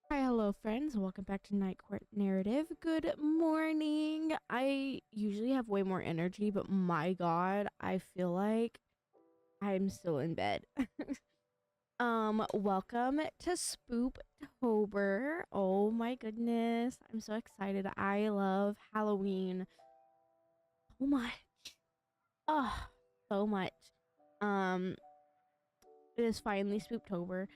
Hi, hello, friends. Welcome back to Night Court Narrative. Good morning. I usually have way more energy, but my god, I feel like I'm still in bed. Welcome to Spooptober. Oh my goodness. I'm so excited. I love Halloween so much. Oh, so much. Um, it is finally Spooptober.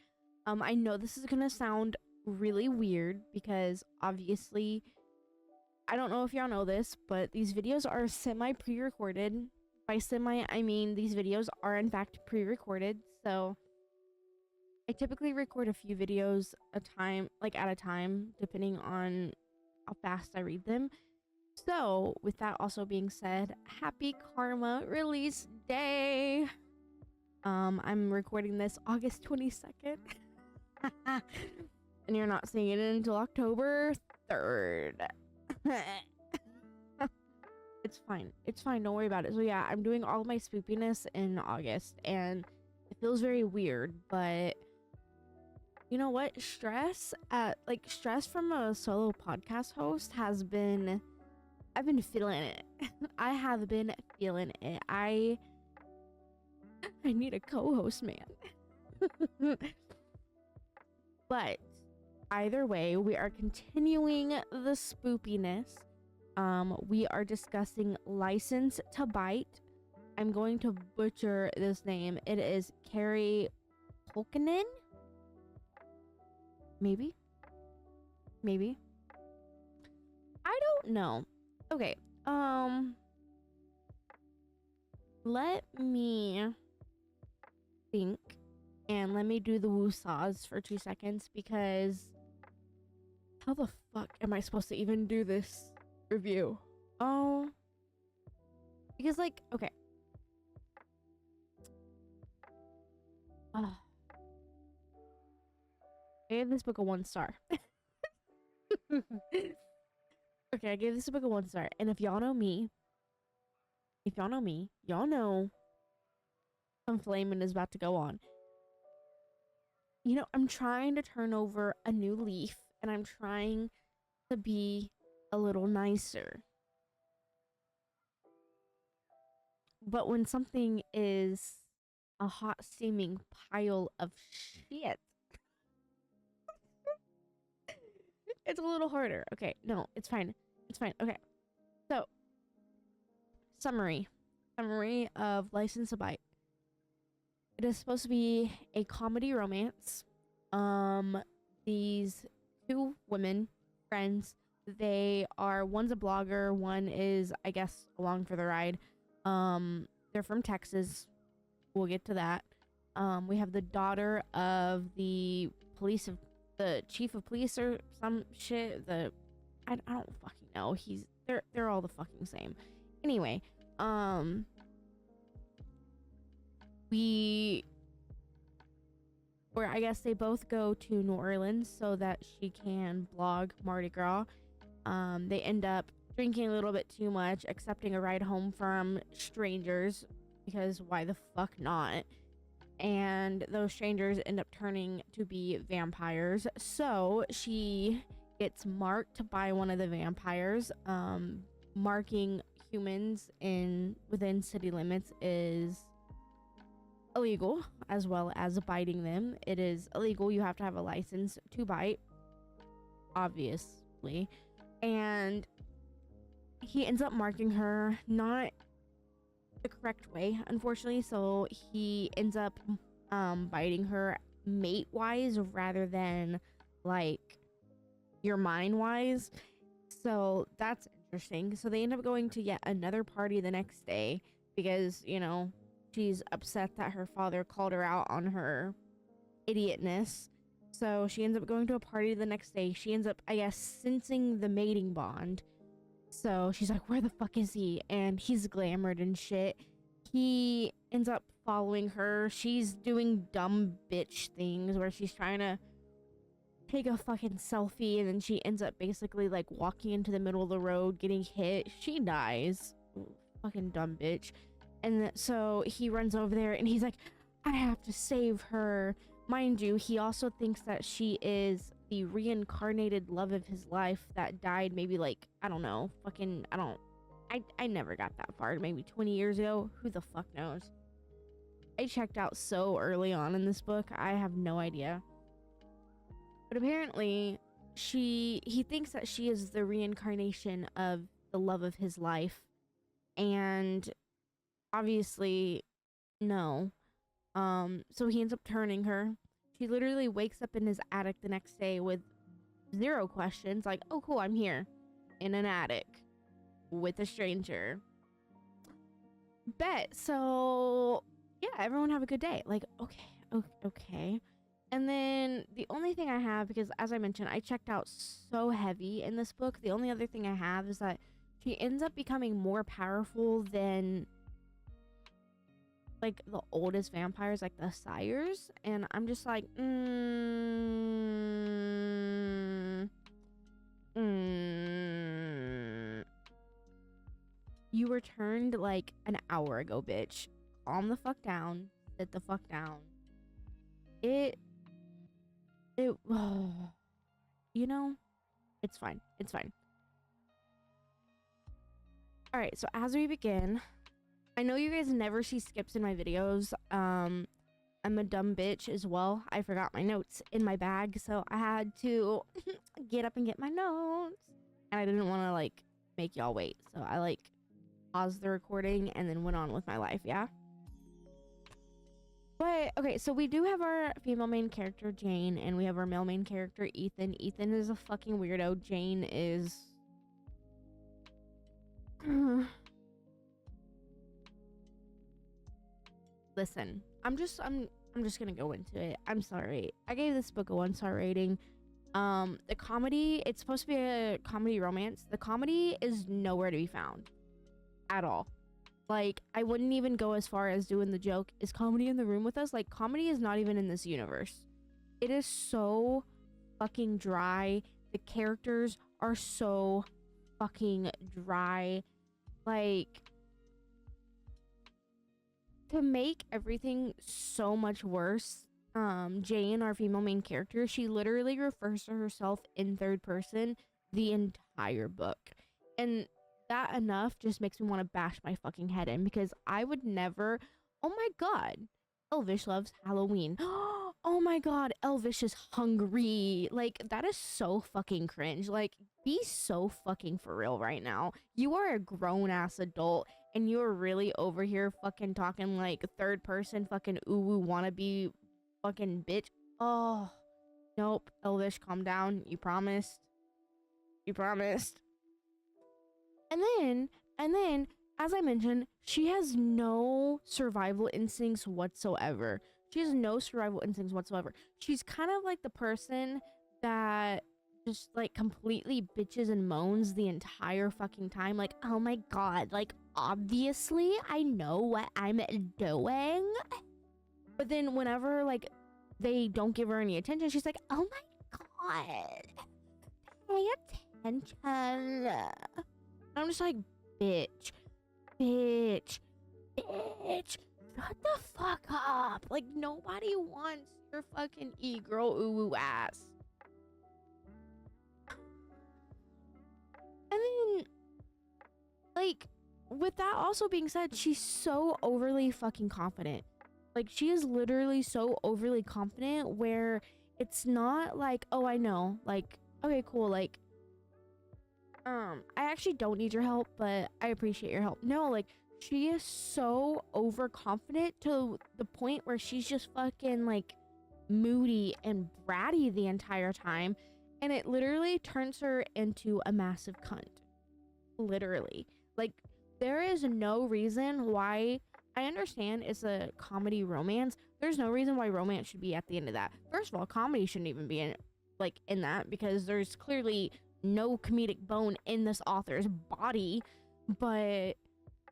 I know this is gonna sound really weird because obviously I don't know if y'all know this, but these videos are semi pre-recorded. By semi, I mean these videos are in fact pre-recorded. So I typically record a few videos at a time, depending on how fast I read them. So with that also being said, happy Karma release day. I'm recording this August 22nd. And you're not seeing it until October 3rd. It's fine. It's fine. Don't worry about it. So yeah, I'm doing all my spoopiness in August and it feels very weird, but you know what? Stress from a solo podcast host I've been feeling it. I have been feeling it. I need a co-host, man. But either way, we are continuing the spoopiness. We are discussing License to Bite. I'm going to butcher this name. It is Carrie Polkinen? Maybe? I don't know. Okay. Let me think. And let me do the woo-saws for 2 seconds because how the fuck am I supposed to even do this review? Oh, because okay. I gave this book a 1 star. Okay, I gave this book a 1 star. And if y'all know me, y'all know some flaming is about to go on. You know, I'm trying to turn over a new leaf and I'm trying to be a little nicer. But when something is a hot steaming pile of shit, it's a little harder. Okay, no, it's fine. It's fine. Okay. So, summary of License to Bite. It is supposed to be a comedy romance. These 2 women, friends, one's a blogger, one is, I guess, along for the ride. They're from Texas. We'll get to that. We have the daughter of the chief of police or some shit. I don't fucking know. They're all the fucking same. Anyway, I guess they both go to New Orleans so that she can blog Mardi Gras. They end up drinking a little bit too much, accepting a ride home from strangers because why the fuck not? And those strangers end up turning to be vampires. So she gets marked by one of the vampires. Marking humans within city limits is illegal, as well as biting them. It is illegal. You have to have a license to bite, obviously. And he ends up marking her not the correct way, unfortunately. So he ends up biting her mate wise rather than like your mind wise. So that's interesting. So they end up going to yet another party the next day because, you know, she's upset that her father called her out on her idiotness. So she ends up going to a party the next day. She ends up, I guess, sensing the mating bond. So she's like, where the fuck is he? And he's glamored and shit. He ends up following her. She's doing dumb bitch things where she's trying to take a fucking selfie and then she ends up basically like walking into the middle of the road, getting hit. She dies. Fucking dumb bitch. And so he runs over there and he's like, I have to save her. Mind you, he also thinks that she is the reincarnated love of his life that died maybe like, I don't know, fucking, I never got that far, maybe 20 years ago. Who the fuck knows? I checked out so early on in this book, I have no idea. But apparently, he thinks that she is the reincarnation of the love of his life. And obviously, no. So he ends up turning her. She literally wakes up in his attic the next day with 0 questions. Like, oh cool, I'm here. In an attic. With a stranger. Bet. So, yeah, everyone have a good day. Like, okay. And then the only thing I have, because as I mentioned, I checked out so heavy in this book. The only other thing I have is that she ends up becoming more powerful than like the oldest vampires, like the sires. And I'm just like, you returned like an hour ago, bitch. Calm the fuck down. Sit the fuck down. It you know, it's fine. It's fine. All right, so as we begin, I know you guys never see skips in my videos. I'm a dumb bitch as well. I forgot my notes in my bag, so I had to get up and get my notes. And I didn't want to like make y'all wait, so I like paused the recording and then went on with my life, yeah? But, okay, so we do have our female main character, Jane, and we have our male main character, Ethan. Ethan is a fucking weirdo. Jane is... Listen, I'm just gonna go into it. I'm sorry. I gave this book a 1-star rating. The comedy, it's supposed to be a comedy romance. The comedy is nowhere to be found. At all. Like, I wouldn't even go as far as doing the joke, is comedy in the room with us? Like, comedy is not even in this universe. It is so fucking dry. The characters are so fucking dry. Like, to make everything so much worse, Jane, our female main character, she literally refers to herself in 3rd person the entire book. And that enough just makes me want to bash my fucking head in, because I would never... Oh my god, Elvish loves Halloween. Oh my god, Elvish is hungry. Like, that is so fucking cringe. Like, be so fucking for real right now. You are a grown-ass adult, and you're really over here fucking talking like 3rd person fucking ooh wannabe fucking bitch. Oh, nope. Elvish, calm down. You promised. You promised. And then, as I mentioned, she has no survival instincts whatsoever. She has no survival instincts whatsoever. She's kind of like the person that just like completely bitches and moans the entire fucking time. Like, oh my god, like obviously I know what I'm doing. But then whenever like they don't give her any attention, she's like, oh my god, pay attention. I'm just like, bitch, shut the fuck up. Like, nobody wants your fucking e-girl ooh ass. And then, like, with that also being said, she's so overly fucking confident. Like, she is literally so overly confident where it's not like, oh, I know. Like, okay, cool, like, I actually don't need your help, but I appreciate your help. No, like, she is so overconfident to the point where she's just fucking, like, moody and bratty the entire time. And it literally turns her into a massive cunt. Literally. Like, there is no reason why... I understand it's a comedy romance. There's no reason why romance should be at the end of that. First of all, comedy shouldn't even be in that, because there's clearly no comedic bone in this author's body. But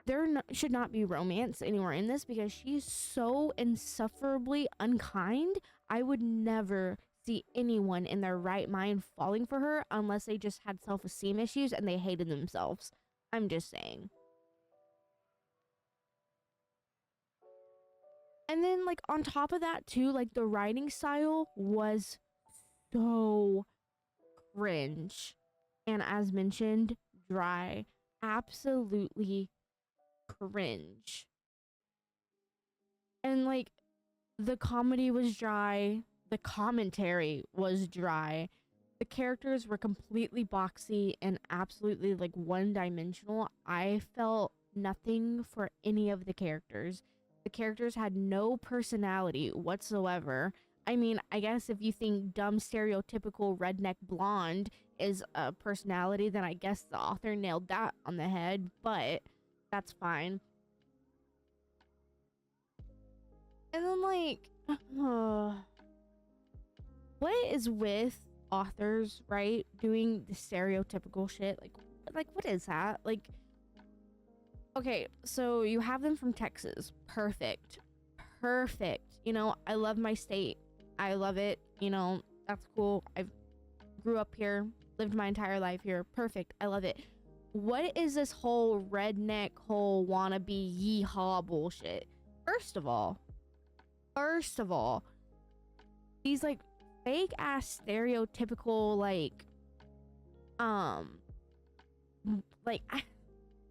there should not be romance anywhere in this, because she's so insufferably unkind. I would never see anyone in their right mind falling for her unless they just had self-esteem issues and they hated themselves. I'm just saying. And then, like, on top of that, too, like, the writing style was so cringe. And as mentioned, dry. Absolutely cringe. And like, the comedy was dry, the commentary was dry, the characters were completely boxy and absolutely like one dimensional. I felt nothing for any of the characters. The characters had no personality whatsoever. I mean, I guess if you think dumb stereotypical redneck blonde is a personality, then I guess the author nailed that on the head, but that's fine. And then like, what is with authors, right? Doing the stereotypical shit. Like what is that? Like, okay, so you have them from Texas. Perfect. Perfect. You know, I love my state. I love it. You know, that's cool. I grew up here, lived my entire life here. Perfect. I love it. What is this whole redneck, whole wannabe yeehaw bullshit? First of all, these like fake ass stereotypical like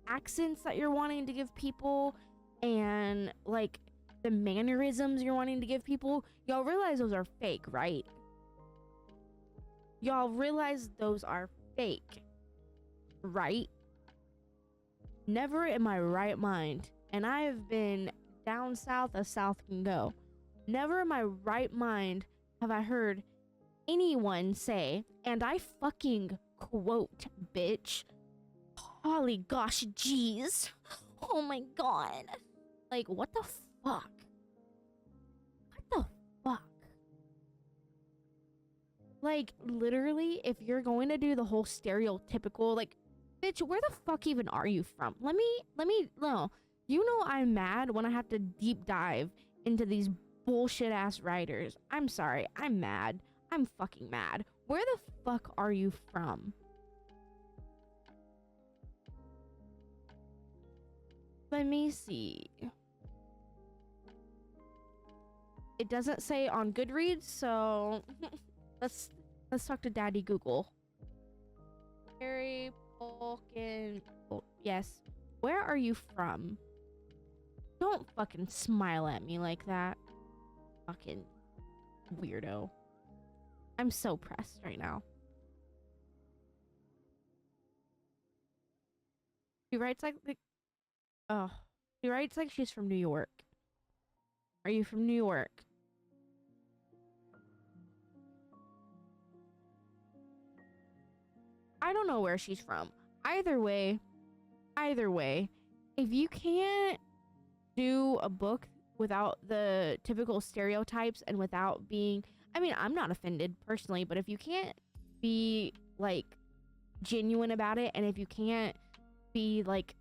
accents that you're wanting to give people, and like the mannerisms you're wanting to give people, y'all realize those are fake, right? Y'all realize those are fake, right? Never in my right mind, and I have been down south as south can go, never in my right mind have I heard anyone say, and I fucking quote, bitch, "Holy gosh, jeez. Oh my god." Like, what the fuck? What the fuck? Like, literally, if you're going to do the whole stereotypical, like, bitch, where the fuck even are you from? Let me, no. You know I'm mad when I have to deep dive into these bullshit ass writers. I'm sorry, I'm mad. I'm fucking mad. Where the fuck are you from? Let me see. It doesn't say on Goodreads, so let's talk to Daddy Google. Harry Polkin. Oh, yes. Where are you from? Don't fucking smile at me like that. Fucking weirdo. I'm so pressed right now. She writes like oh. She writes like she's from New York. Are you from New York? I don't know where she's from. Either way, if you can't do a book without the typical stereotypes and without being, I mean, I'm not offended personally, but if you can't be like genuine about it, and if you can't be like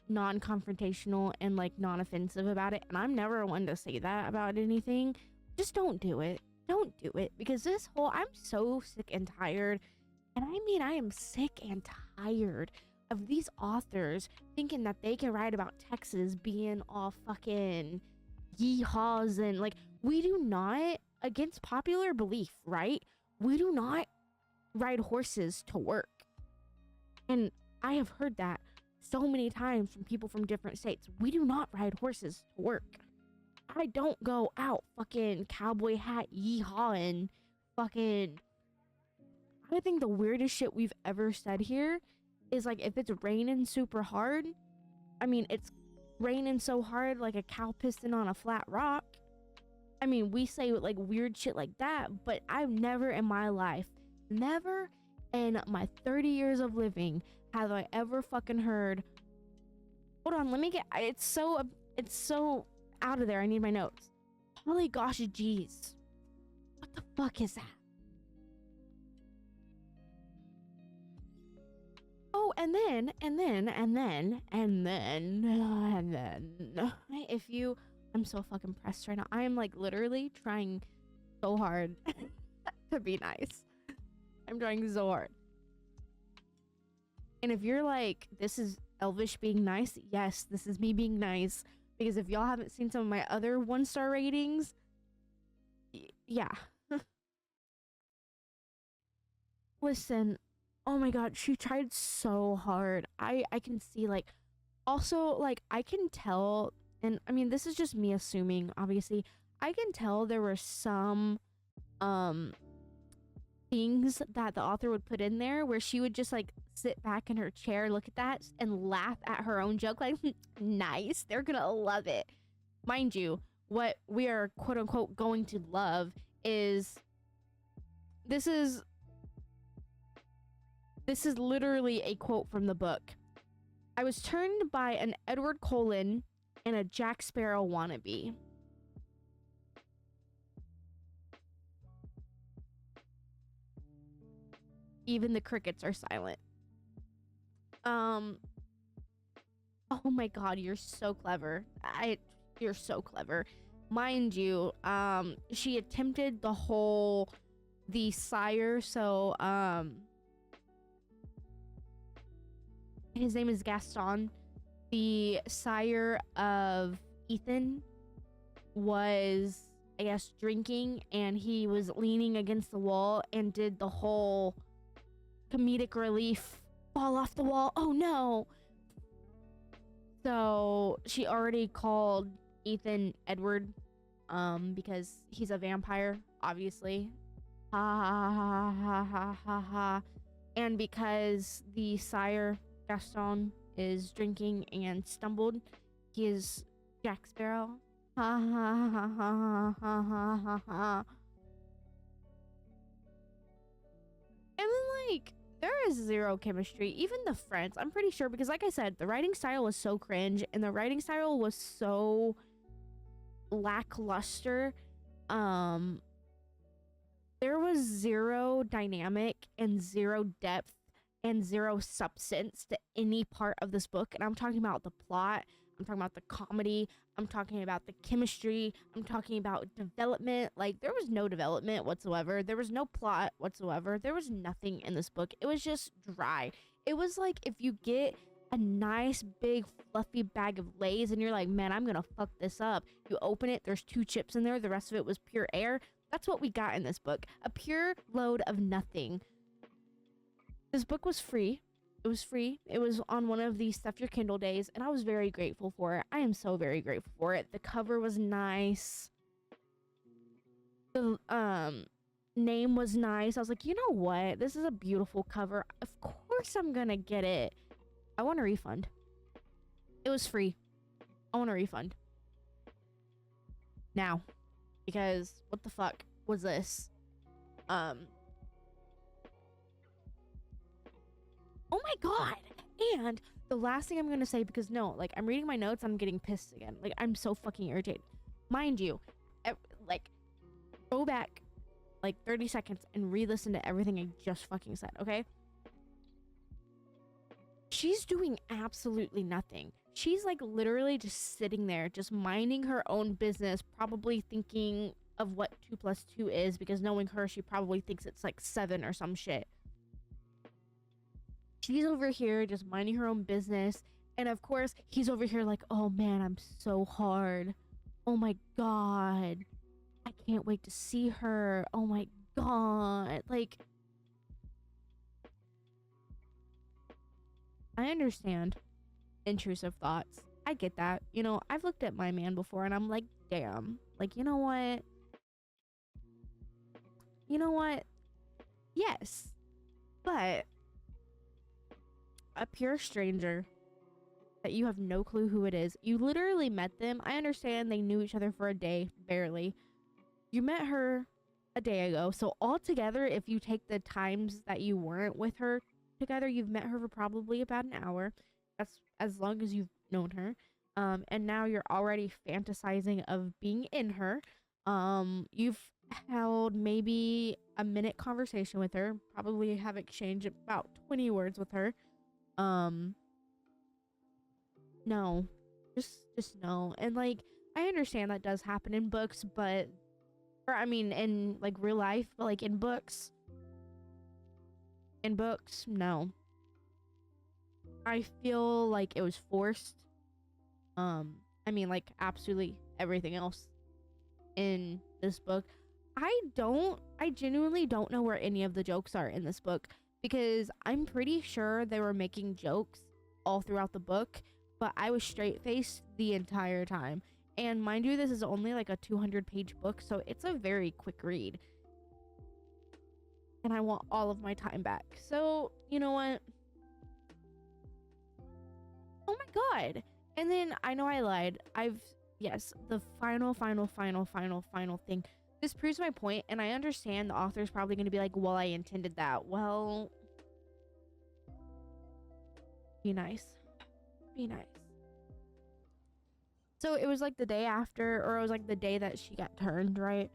non-confrontational and like non-offensive about it, and I'm never one to say that about anything, just don't do it. Don't do it, because this whole, I'm so sick and tired, and I mean, I am sick and tired of these authors thinking that they can write about Texas being all fucking yeehaws, and like, we do not, against popular belief, right? We do not ride horses to work. And I have heard that so many times from people from different states. We do not ride horses to work. I don't go out fucking cowboy hat yeehawing fucking. I think the weirdest shit we've ever said here is like, if it's raining super hard, I mean, it's raining so hard like a cow piston on a flat rock. I mean, we say like weird shit like that, but I've never in my life, never in my 30 years of living, have I ever fucking heard, hold on, let me get, it's so out of there, I need my notes. Holy gosh, jeez. What the fuck is that? Oh, and then, if you, I'm so fucking pressed right now. I am like literally trying so hard to be nice. I'm trying so hard. And if you're like, this is Elvish being nice, yes, this is me being nice. Because if y'all haven't seen some of my other 1-star ratings, yeah. Listen, oh my god, she tried so hard. I can see, like, also, like, I can tell, and I mean, this is just me assuming, obviously. I can tell there were some um things that the author would put in there where she would just like sit back in her chair, look at that, and laugh at her own joke, like, nice, they're gonna love it. Mind you, what we are quote unquote going to love is this is this is literally a quote from the book. I was turned by an Edward Cullen and a Jack Sparrow wannabe. Even the crickets are silent. Oh my god, you're so clever. You're so clever. Mind you, she attempted the sire, so his name is Gaston. The sire of Ethan was, I guess, drinking, and he was leaning against the wall and did the whole comedic relief fall off the wall. Oh no. So she already called Ethan Edward, because he's a vampire, obviously. Ha ha ha ha ha ha ha. And because the sire Gaston is drinking and stumbled, he is Jack Sparrow. Ha ha ha ha ha ha ha ha. And then, like, there is zero chemistry. Even the friends, I'm pretty sure, because like I said, the writing style was so cringe and the writing style was so lackluster. There was zero dynamic and zero depth and zero substance to any part of this book. And I'm talking about the plot, I'm talking about the comedy, I'm talking about the chemistry, I'm talking about development. Like, there was no development whatsoever. There was no plot whatsoever. There was nothing in this book. It was just dry. It was like if you get a nice big fluffy bag of Lay's and you're like, man, I'm gonna fuck this up. You open it, there's 2 chips in there, the rest of it was pure air. That's what we got in this book. A pure load of nothing. This book was free. It was free. It was on one of the Stuff Your Kindle days, and I was very grateful for it. I am so very grateful for it. The cover was nice. The name was nice. I was like, you know what? This is a beautiful cover. Of course I'm gonna get it. I want a refund. It was free. I want a refund. Now. Because what the fuck was this? Oh my god. And the last thing I'm gonna say, because no, like, I'm reading my notes, I'm getting pissed again. Like, I'm so fucking irritated. Mind you, like, go back like 30 seconds and re-listen to everything I just fucking said, okay? She's doing absolutely nothing. She's like literally just sitting there, just minding her own business, probably thinking of what 2 plus 2 is, because knowing her, she probably thinks it's like 7 or some shit. She's over here just minding her own business, and of course, he's over here like, oh man, I'm so hard. Oh my god. I can't wait to see her. Oh my god. Like, I understand intrusive thoughts. I get that. You know, I've looked at my man before and I'm like, damn. Like, you know what? You know what? Yes. But a pure stranger that you have no clue who it is. You literally met them. I understand they knew each other for a day, barely. You met her a day ago. So altogether, if you take the times that you weren't with her together, you've met her for probably about an hour. That's as long as you've known her. And now you're already fantasizing of being in her. You've held maybe a minute conversation with her, probably have exchanged about 20 words with her. No, just no. And like, I understand that does happen in books, but, or I mean, in like real life, but like in books, no. I feel like it was forced. I mean, like, absolutely everything else in this book. I genuinely don't know where any of the jokes are in this book, because I'm pretty sure they were making jokes all throughout the book, but I was straight faced the entire time. And mind you, this is only like a 200-page book, so it's a very quick read. And I want all of my time back. So, you know what? Oh my god. And then I know I lied. Yes, the final thing. This proves my point, and I understand the author's probably going to be like, well, I intended that. Well, be nice. Be nice. So it was like the day after, or it was like the day that she got turned, right?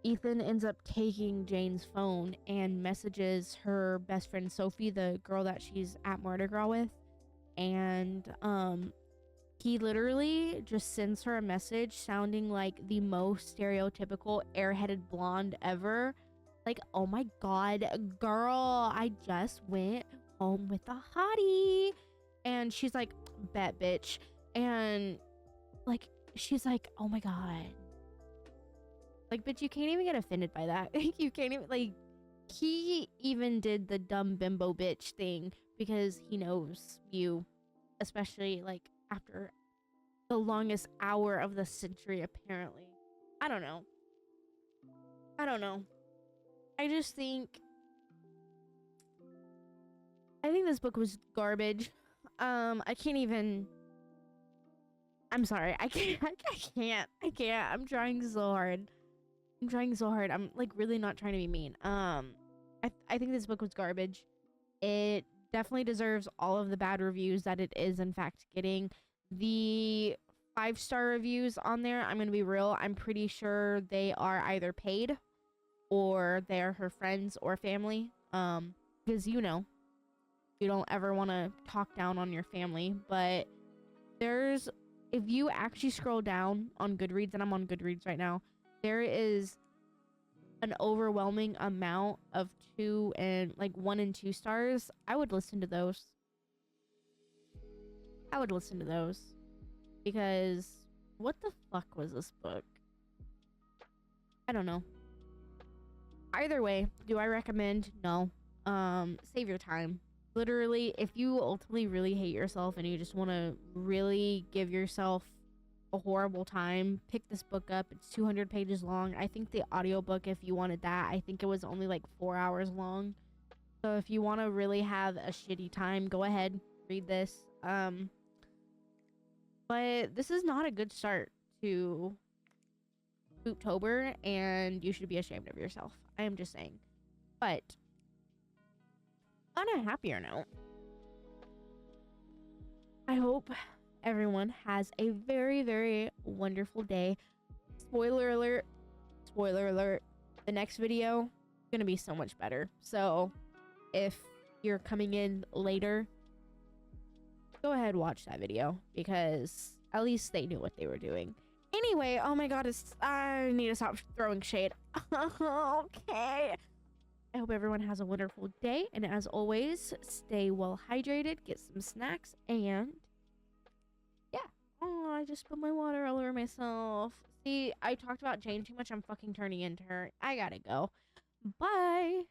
Ethan ends up taking Jane's phone and messages her best friend Sophie, the girl that she's at Mardi Gras with. And he literally just sends her a message sounding like the most stereotypical airheaded blonde ever. Like, oh my god, girl, I just went home with a hottie. And she's like, bet, bitch. And like, she's like, oh my god. Like, bitch, you can't even get offended by that. You can't even, like, he even did the dumb bimbo bitch thing because he knows you, especially, like, after the longest hour of the century, apparently. I don't know. I just think... I think this book was garbage. I can't even... I'm sorry. I can't. I'm trying so hard. I'm like really not trying to be mean. I think this book was garbage. It definitely deserves all of the bad reviews that it is in fact getting. The 5-star reviews on there, I'm gonna be real, I'm pretty sure they are either paid or they're her friends or family. Because you know, you don't ever want to talk down on your family, but if you actually scroll down on Goodreads, and I'm on Goodreads right now, there is an overwhelming amount of 1 and 2 stars. I would listen to those. Because what the fuck was this book? I don't know. Either way, do I recommend? No. Save your time. Literally, if you ultimately really hate yourself and you just want to really give yourself a horrible time, pick this book up. It's 200 pages long. I think the audiobook, if you wanted that, I think it was only like 4 hours long. So if you want to really have a shitty time, go ahead, read this. But this is not a good start to Spooktober, and you should be ashamed of yourself. I am just saying. But on a happier note, I hope everyone has a very, very wonderful day. Spoiler alert, the next video is gonna be so much better. So if you're coming in later, go ahead, watch that video, because at least they knew what they were doing. Anyway, oh my god, I need to stop throwing shade. Okay. I hope everyone has a wonderful day, and as always, stay well hydrated, get some snacks, and yeah. Oh, I just spilled my water all over myself. See, I talked about Jane too much. I'm fucking turning into her. I gotta go. Bye.